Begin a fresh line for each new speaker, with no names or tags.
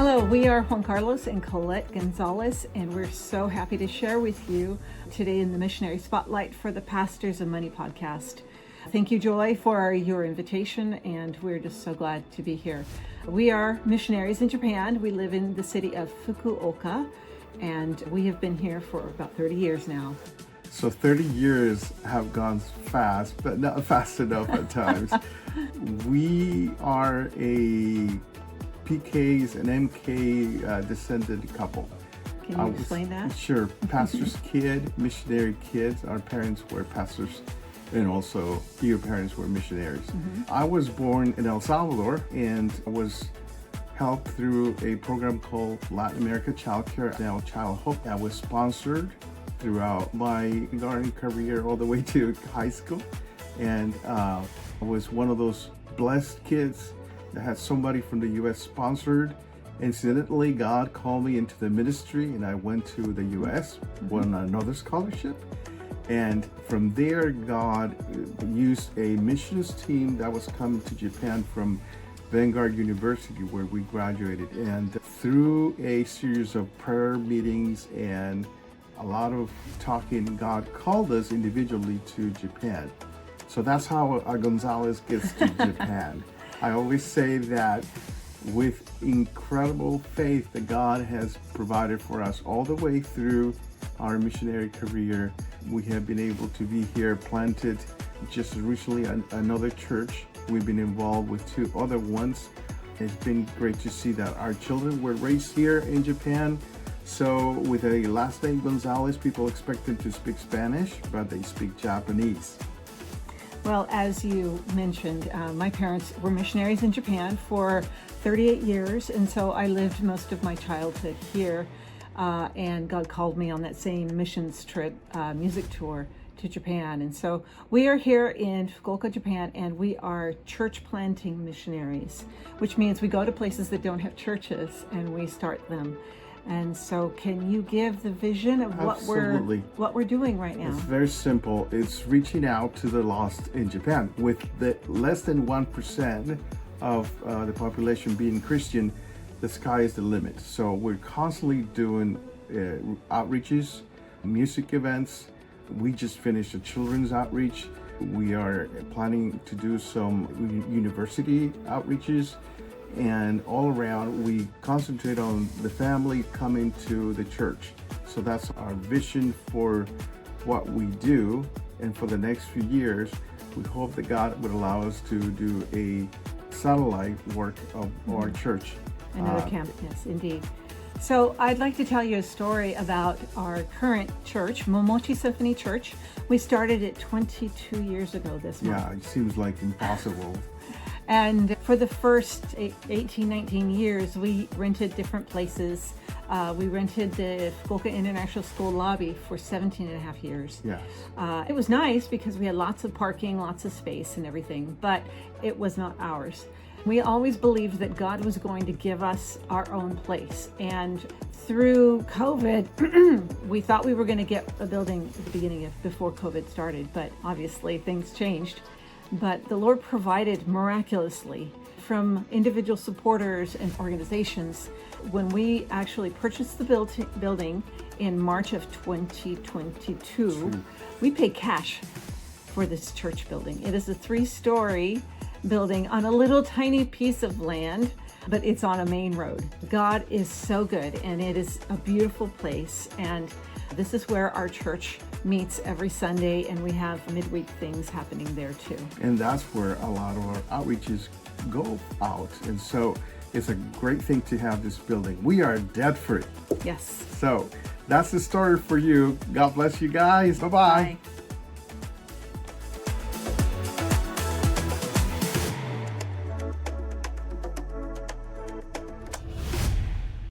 Hello, we are Juan Carlos and Colette Gonzalez, and we're so happy to share with you today in the Missionary Spotlight for the Pastors of Money podcast. Thank you, Joy, for your invitation, and we're just so glad to be here. We are missionaries in Japan. We live in the city of Fukuoka, and we have been here for about 30 years now.
So 30 years have gone fast, but not fast enough at times. We are a PKs and MK descendant couple.
Can you explain that?
Sure. Pastor's kid, missionary kids. Our parents were pastors, and also your parents were missionaries. Mm-hmm. I was born in El Salvador and was helped through a program called Latin America Child Care, now Child Hope, that was sponsored throughout my garden career all the way to high school. And I was one of those blessed kids that had somebody from the U.S. sponsored. Incidentally, God called me into the ministry, and I went to the U.S., won another scholarship. And from there, God used a missions team that was coming to Japan from Vanguard University, where we graduated. And through a series of prayer meetings and a lot of talking, God called us individually to Japan. So that's how a Gonzalez gets to Japan. I always say that with incredible faith that God has provided for us all the way through our missionary career, we have been able to be here, planted just recently another church. We've been involved with two other ones. It's been great to see that our children were raised here in Japan. So with a last name Gonzalez, people expect them to speak Spanish, but they speak Japanese.
Well, as you mentioned, my parents were missionaries in Japan for 38 years, and so I lived most of my childhood here, and God called me on that same missions trip, music tour to Japan. And so we are here in Fukuoka, Japan, and we are church planting missionaries, which means we go to places that don't have churches and we start them. And so can you give the vision of what we're doing right now?
It's very simple. It's reaching out to the lost in Japan. With the less than 1% of the population being Christian, the sky is the limit. So we're constantly doing outreaches, music events. We just finished a children's outreach. We are planning to do some university outreaches. And all around, we concentrate on the family coming to the church. So that's our vision for what we do. And for the next few years, we hope that God would allow us to do a satellite work of our church.
Another camp, yes, indeed. So I'd like to tell you a story about our current church, Momochi Symphony Church. We started it 22 years ago this month.
Yeah, it seems like impossible.
And for the first 18, 19 years, we rented different places. We rented the Fukuoka International School lobby for 17 and a half years.
Yes.
It was nice because we had lots of parking, lots of space and everything, but it was not ours. We always believed that God was going to give us our own place. And through COVID, we thought we were going to get a building at the beginning before COVID started, but obviously things changed. But the Lord provided miraculously from individual supporters and organizations. When we actually purchased the building in March of 2022, we paid cash for this church building. It is a 3-story building on a little tiny piece of land, but it's on a main road. God is so good, and it is a beautiful place. And this is where our church meets every Sunday, and we have midweek things happening there too.
And that's where a lot of our outreaches go out. And so it's a great thing to have this building. We are debt free.
Yes.
So that's the story for you. God bless you guys. Bye-bye.
Bye.